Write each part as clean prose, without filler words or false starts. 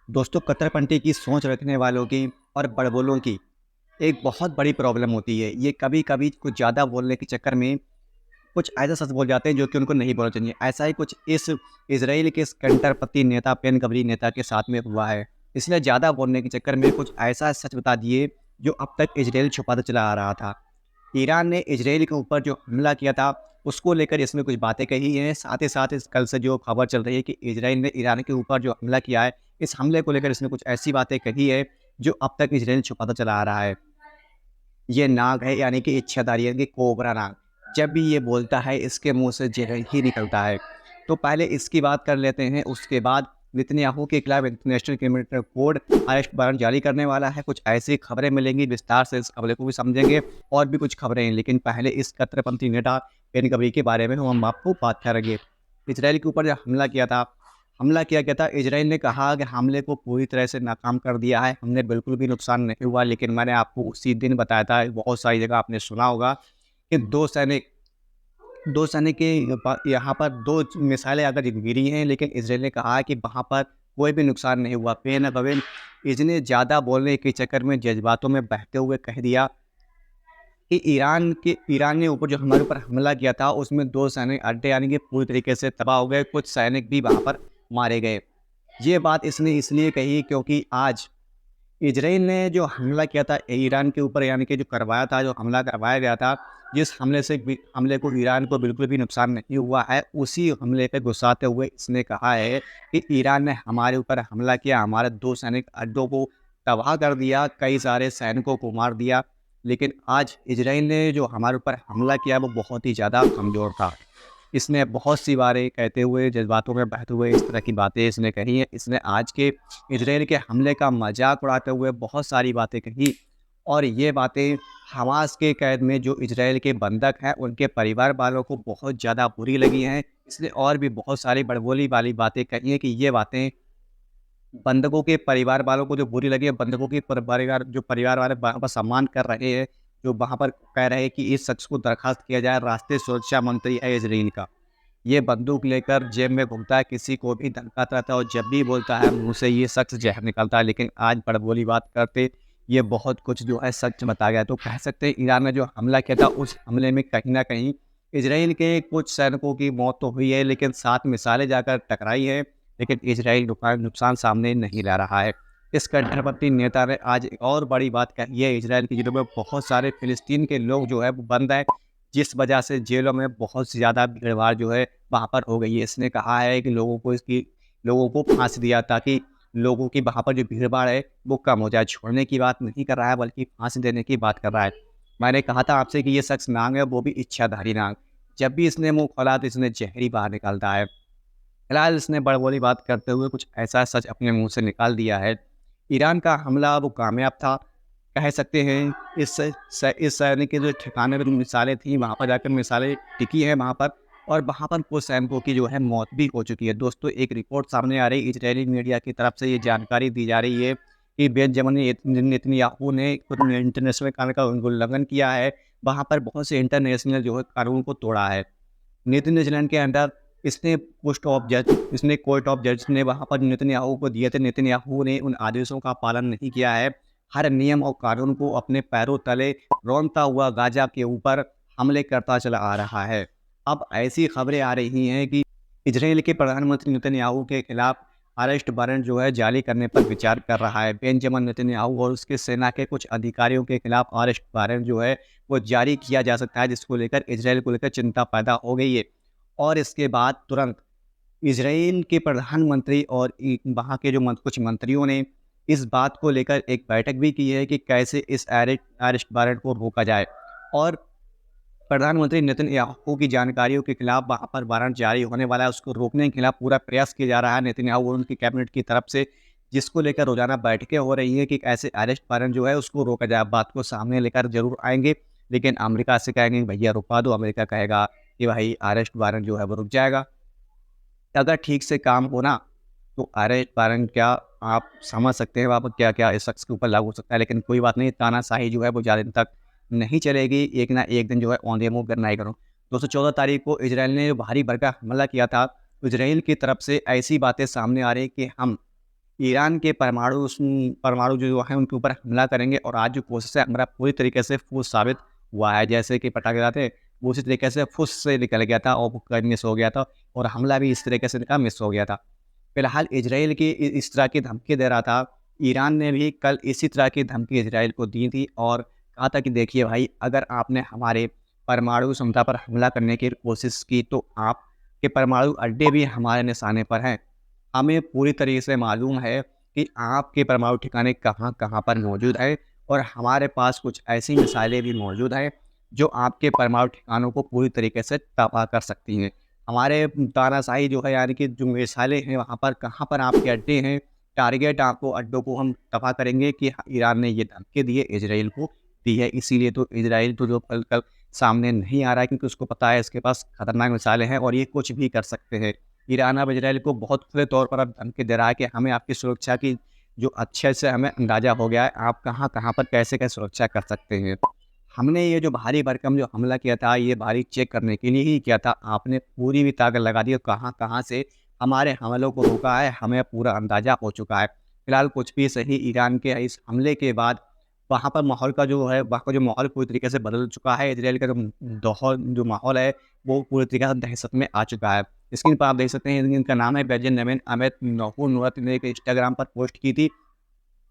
दोस्तों, कट्टरपंथी की सोच रखने वालों की और बड़बोलों की एक बहुत बड़ी प्रॉब्लम होती है। ये कभी-कभी कुछ ज़्यादा बोलने के चक्कर में कुछ ऐसा सच बोल जाते हैं जो कि उनको नहीं बोलना चाहिए। ऐसा ही कुछ इस इज़राइल के इस कट्टरपंथी नेता पेन गबरी नेता के साथ में हुआ है। इसने ज़्यादा बोलने के चक्कर में कुछ ऐसा सच बता दिए जो अब तक इज़राइल छुपाता चला आ रहा था। ईरान ने इज़राइल के ऊपर जो हमला किया था, उसको लेकर इसने कुछ बातें कही हैं। साथ ही साथ इस कल से जो खबर चल रही है कि इज़राइल ने ईरान के ऊपर जो हमला किया है, इस हमले को लेकर इसने कुछ ऐसी बातें कही है, जो अब तक इज़राइल छुपाता चला आ रहा है। ये नाग है, यानी कि इच्छाधारी, यानी कि कोबरा नाग। जब भी ये बोलता है, इसके मुँह से ज़हर ही निकलता है। तो पहले इसकी बात कर लेते हैं, उसके बाद नेतन्याहू के खिलाफ international criminal code arrest warrant जारी करने वाला है। कुछ ऐसी खबरें मिलेंगी, विस्तार से इस खबरें को भी समझेंगे और भी कुछ खबरें हैं। लेकिन पहले इस कट्टरपंथी नेता पेन गबरी के बारे में हम आपको बात करेंगे। इज़राइल के ऊपर जो हमला किया गया था, इज़राइल ने कहा कि हमले को पूरी तरह से नाकाम कर दिया है, हमने बिल्कुल भी नुकसान नहीं हुआ। लेकिन मैंने आपको उसी दिन बताया था, बहुत सारी जगह आपने सुना होगा कि 2 सैनिक के यहाँ पर 2 मिसाइलें अगर गिरी हैं, लेकिन इज़राइल ने कहा है कि वहाँ पर कोई भी नुकसान नहीं हुआ। पेन गबरीन इतने ज़्यादा बोलने के चक्कर में जज़्बातों में बहते हुए कह दिया कि ईरान ने ऊपर जो हमारे ऊपर हमला किया था, उसमें 2 सैनिक अड्डे, यानी कि पूरी तरीके से तबाह हो गए, कुछ सैनिक भी वहाँ पर मारे गए। ये बात इसने इसलिए कही क्योंकि आज इज़राइल ने जो हमला किया था ईरान के ऊपर, यानी कि जो करवाया था, जो हमला करवाया गया था, जिस हमले को ईरान को बिल्कुल भी नुकसान नहीं हुआ है, उसी हमले पे गुस्साते हुए इसने कहा है कि ईरान ने हमारे ऊपर हमला किया, हमारे 2 सैनिक अड्डों को तबाह कर दिया, कई सारे सैनिकों को मार दिया। लेकिन आज इज़राइल ने जो हमारे ऊपर हमला किया, वो बहुत ही ज़्यादा कमज़ोर था। इसने बहुत सी बारें कहते हुए, जज़्बातों में बहते हुए इस तरह की बातें इसने कही हैं। इसने आज के इज़राइल के हमले का मज़ाक उड़ाते हुए बहुत सारी बातें कही और ये बातें हमास के कैद में जो इज़राइल के बंधक हैं, उनके परिवार वालों को बहुत ज़्यादा बुरी लगी हैं। इसने और भी बहुत सारी बड़बोली वाली बातें कही हैं कि ये बातें बंधकों के परिवार वालों को जो बुरी लगी है, बंधकों के परिवार वाले वहाँ पर सम्मान कर रहे हैं, जो वहाँ पर कह रहे हैं कि इस शख्स को बर्खास्त किया जाए, राष्ट्रीय सुरक्षा मंत्री है इज़राइल का। ये बंदूक लेकर जेब में घूमता है, किसी को भी धमकाता रहता है और जब भी बोलता है, मुँह से ये शख्स ज़हर निकलता है। लेकिन आज बड़बोली बात करते, ये बहुत कुछ जो है सच बता गया। तो कह सकते हैं ईरान ने जो हमला किया था, उस हमले में कहीं न कहीं इज़राइल के कुछ सैनिकों की मौत तो हुई है, लेकिन 7 मिसाइलें जाकर टकराई हैं। लेकिन इज़राइल नुकसान सामने नहीं ला रहा है। इस कट्टरपंथी नेता ने आज एक और बड़ी बात कही है, इज़राइल की जेलों में बहुत सारे फ़िलिस्तीन के लोग जो है वो बंद हैं, जिस वजह से जेलों में बहुत सी ज़्यादा भीड़-भाड़ जो है वहाँ पर हो गई है। इसने कहा है कि लोगों को फांसी दिया ताकि लोगों की वहाँ पर जो भीड़-भाड़ है वो कम हो जाए। छोड़ने की बात नहीं कर रहा है, बल्कि फांसी देने की बात कर रहा है। मैंने कहा था आपसे कि ये शख्स नाग है, वो भी इच्छाधारी नाग। जब भी इसने मुँह खोला तो इसने ज़हर ही बाहर निकालता है। फिलहाल इसने बड़बोली बात करते हुए कुछ ऐसा सच अपने मुँह से निकाल दिया है। ईरान का हमला वो कामयाब था। कह सकते हैं इस सैनिक के जो ठिकाने पर मिसाइलें थी, वहाँ पर जाकर मिसाइलें टिकी हैं वहाँ पर, और वहाँ पर कुछ सैनिकों की जो है मौत भी हो चुकी है। दोस्तों, एक रिपोर्ट सामने आ रही है, इजरायली मीडिया की तरफ से ये जानकारी दी जा रही है कि बेंजामिन नेतन्याहू ने खुद इंटरनेशनल कानून का उल्लंघन किया है। वहाँ पर बहुत से इंटरनेशनल जो है कानून को तोड़ा है। न्यूजीलैंड के अंदर इसने कोर्ट ऑफ जज ने वहाँ पर नेतन्याहू को दिए थे। नेतन्याहू ने उन आदेशों का पालन नहीं किया है। हर नियम और कानून को अपने पैरों तले रौंदता हुआ गाज़ा के ऊपर हमले करता चला आ रहा है। अब ऐसी खबरें आ रही हैं कि इजराइल के प्रधानमंत्री नेतन्याहू के खिलाफ अरेस्ट वारंट जो है जारी करने पर विचार कर रहा है। बेंजामिन नेतन्याहू और उसके सेना के कुछ अधिकारियों के खिलाफ अरेस्ट वारंट जो है वो जारी किया जा सकता है, जिसको लेकर इजराइल को लेकर चिंता पैदा हो गई है। और इसके बाद तुरंत इज़राइल के प्रधानमंत्री और वहाँ के जो कुछ मंत्रियों ने इस बात को लेकर एक बैठक भी की है कि कैसे इस अरेस्ट वारंट को रोका जाए। और प्रधानमंत्री नेतन्याहू की जानकारियों के खिलाफ वहाँ पर वारंट जारी होने वाला है, उसको रोकने के खिलाफ पूरा प्रयास किया जा रहा है नेतन्याहू और उनकी कैबिनेट की तरफ से, जिसको लेकर रोजाना बैठकें हो रही हैं कि ऐसे अरेस्ट वारंट जो है उसको रोका जाए। बात को सामने लेकर जरूर आएंगे, लेकिन अमेरिका से कहेंगे कि भैया रुका दो, अमेरिका कहेगा कि भाई अरेस्ट वारंट जो है वो रुक जाएगा। अगर ठीक से काम हो ना, तो अरेस्ट वारंट क्या, आप समझ सकते हैं वहाँ पर क्या-क्या इस शख्स के ऊपर लागू हो सकता है। लेकिन कोई बात नहीं, तानाशाही जो है वो ज़्यादा दिन तक नहीं चलेगी। एक ना एक दिन जो है औंधे मुँह करना ही करो। दोस्तों, 14 तारीख को इज़राइल ने भारी भरकम हमला किया था। इज़राइल की तरफ से ऐसी बातें सामने आ रही हैं कि हम ईरान के परमाणु जो है उनके ऊपर हमला करेंगे और आज जो कोशिश है हमारा पूरी तरीके से फूस साबित हुआ है। जैसे कि पटाखे जाते वो उसी तरीके से फुस से निकल गया था और वो मिस हो गया था और हमला भी इस तरीके से इनका मिस हो गया था। फिलहाल इजराइल की इस तरह की धमकी दे रहा था। ईरान ने भी कल इसी तरह की धमकी इजराइल को दी थी और कहा था कि देखिए भाई, अगर आपने हमारे परमाणु क्षमता पर हमला करने की कोशिश की तो आपके परमाणु अड्डे भी हमारे निशाने पर हैं। हमें पूरी तरीके से मालूम है कि आपके परमाणु ठिकाने कहाँ-कहाँ पर मौजूद हैं और हमारे पास कुछ ऐसी मिसाइलें भी मौजूद हैं जो आपके परमाणु ठिकानों को पूरी तरीके से तबाह कर सकती हैं। हमारे तानाशाही जो है, यानी कि जो मिसाइलें हैं वहाँ पर कहाँ पर आपके अड्डे हैं, टारगेट आपको अड्डों को हम तबाह करेंगे कि ईरान ने ये धमकी दी है, इजराइल को दी है। इसीलिए तो इजराइल तो जो कल सामने नहीं आ रहा है क्योंकि उसको पता है इसके पास खतरनाक मिसाइलें हैं और ये कुछ भी कर सकते हैं। ईरान अब इजराइल को बहुत खुले तौर पर अब धमकी दे रहा है कि हमें आपकी सुरक्षा की जो अच्छे से हमें अंदाज़ा हो गया है, आप कहाँ-कहाँ पर कैसे-कैसे सुरक्षा कर सकते हैं। हमने ये जो भारी भरकम जो हमला किया था, ये भारी चेक करने के लिए ही किया था। आपने पूरी भी ताकत लगा दी और कहाँ-कहाँ से हमारे हमलों को रोका है, हमें पूरा अंदाज़ा हो चुका है। फिलहाल कुछ भी सही, ईरान के इस हमले के बाद वहाँ पर माहौल का जो है, वहाँ का जो माहौल पूरी तरीके से बदल चुका है। इजराइल का जो माहौल है, वो पूरी तरीके से दहशत में आ चुका है। स्क्रीन पर आप देख सकते हैं, इनका नाम है बेंजामिन अहमद नूरत ने एक इंस्टाग्राम पर पोस्ट की थी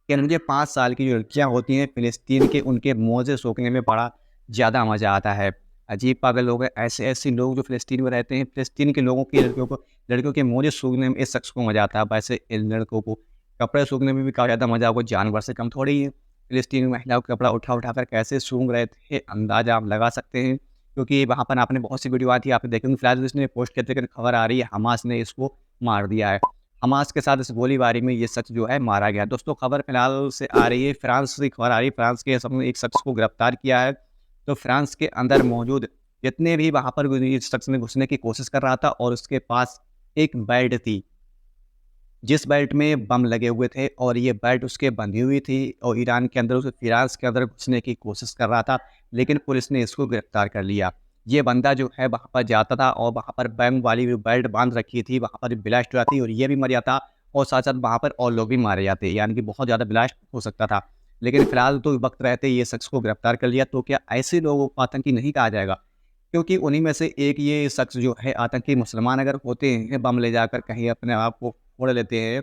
कि उनके 5 साल की जो लड़कियाँ होती हैं फ़िलिस्तीन के, उनके मोज़े सूखने में बड़ा ज़्यादा मज़ा आता है। अजीब पागल लोग हैं, ऐसे लोग जो फ़िलिस्तीन में रहते हैं, फ़िलिस्तीन के लोगों की लड़कियों के मोज़े सूखने में इस शख्स को मज़ा आता है। वैसे इन लड़कों को कपड़े सूखने में भी काफ़ी ज़्यादा मज़ा, वो जानवर से कम थोड़ी है। फ़िलिस्तीनी महिलाओं का कपड़ा उठा कर कैसे सूंघ रहे थे, अंदाज़ा आप लगा सकते हैं। क्योंकि वहाँ पर आपने बहुत सी वीडियो आई थी, आपने देखी होंगी। फिलहाल इसने पोस्ट किया था, लेकिन खबर आ रही है हमास ने इसको मार दिया है। हमास के साथ इस गोलीबारी में ये शख्स जो है मारा गया। दोस्तों, खबर फिलहाल से आ रही है, फ्रांस से खबर आ रही है, फ्रांस के सबने एक शख्स को गिरफ्तार किया है। तो फ्रांस के अंदर मौजूद जितने भी वहाँ पर इस शख्स ने घुसने की कोशिश कर रहा था और उसके पास एक बेल्ट थी, जिस बेल्ट में बम लगे हुए थे और ये बेल्ट उसके बंधी हुई थी और ईरान के अंदर, उसे फ्रांस के अंदर घुसने की कोशिश कर रहा था, लेकिन पुलिस ने इसको गिरफ्तार कर लिया। ये बंदा जो है वहाँ पर जाता था और वहाँ पर बम वाली जो बेल्ट बांध रखी थी, वहाँ पर ब्लास्ट हुआ थी और ये भी मर जाता और साथ-साथ वहाँ पर और लोग भी मारे जाते, यानी कि बहुत ज़्यादा ब्लास्ट हो सकता था। लेकिन फिलहाल तो वक़्त रहते ये शख्स को गिरफ्तार कर लिया, तो क्या ऐसे लोगों को आतंकी नहीं कहा जाएगा? क्योंकि उन्हीं में से एक ये शख्स जो है आतंकी मुसलमान अगर होते हैं, बम ले जाकर कहीं अपने आप को फोड़ लेते हैं,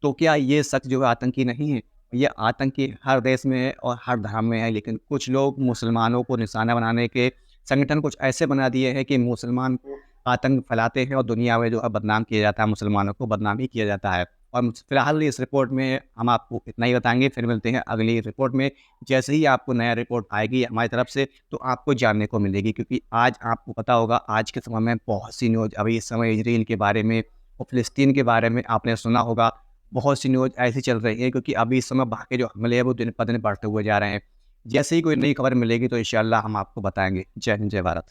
तो क्या ये शख्स जो है आतंकी नहीं है? ये आतंकी हर देश में है और हर धर्म में है, लेकिन कुछ लोग मुसलमानों को निशाना बनाने के संगठन कुछ ऐसे बना दिए हैं कि मुसलमान को आतंक फैलाते हैं और दुनिया में जो है बदनाम किया जाता है, मुसलमानों को बदनाम ही किया जाता है। और फिलहाल इस रिपोर्ट में हम आपको इतना ही बताएँगे, फिर मिलते हैं अगली रिपोर्ट में। जैसे ही आपको नया रिपोर्ट आएगी हमारी तरफ से, तो आपको जानने को मिलेगी, क्योंकि आज आपको पता होगा आज के समय में बहुत सी न्यूज़ अभी इस समय इजराइल के बारे में और फ़िलिस्तीन के बारे में आपने सुना होगा। बहुत सी न्यूज़ ऐसी चल रही है क्योंकि अभी इस समय वहाँ के जो हमले हैं वो दिन ब दिन बढ़ते हुए जा रहे हैं। जैसे ही कोई नई खबर मिलेगी तो इंशाअल्लाह हम आपको बताएँगे। जय हिंद, जय भारत।